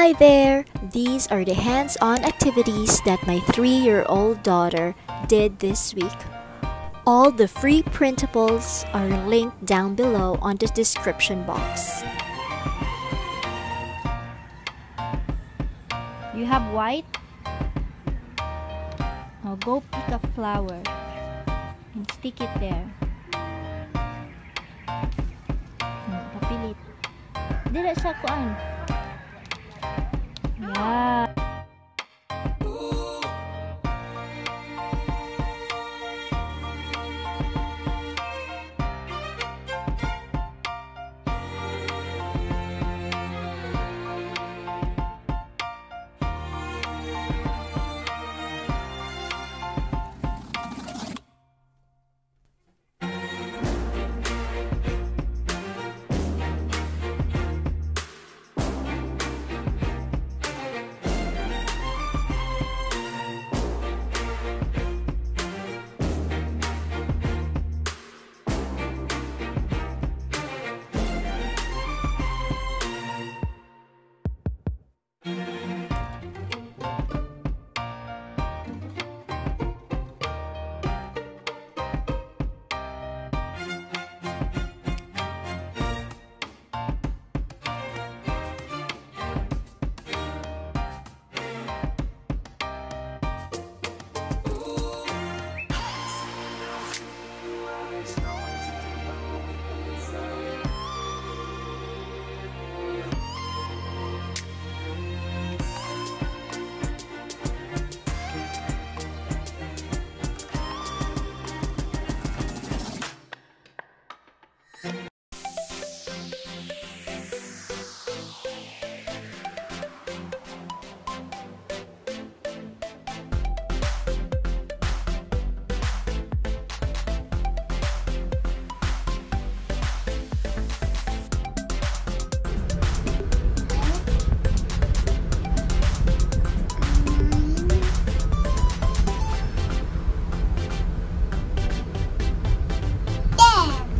Hi there! These are the hands-on activities that my 3-year-old daughter did this week. All the free printables are linked down below on the description box. You have white? Now go pick a flower and stick it there. Kapilit. Dila sa kuan. Yeah.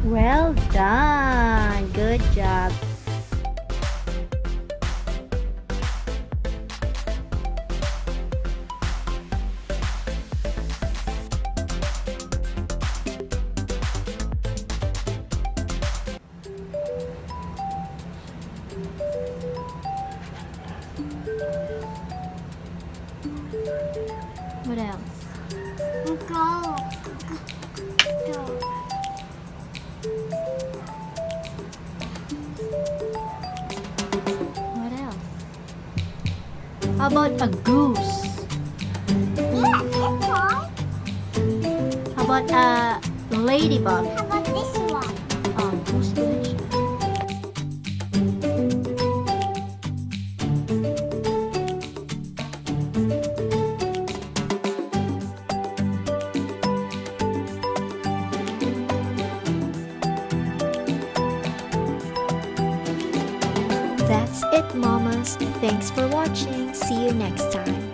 Well done! Good job! What else? Go. What else? How about a goose? Yeah, this one. How about a ladybug? How about this one? Oh, goose pala siya. That's it, mamas. Thanks for watching. See you next time.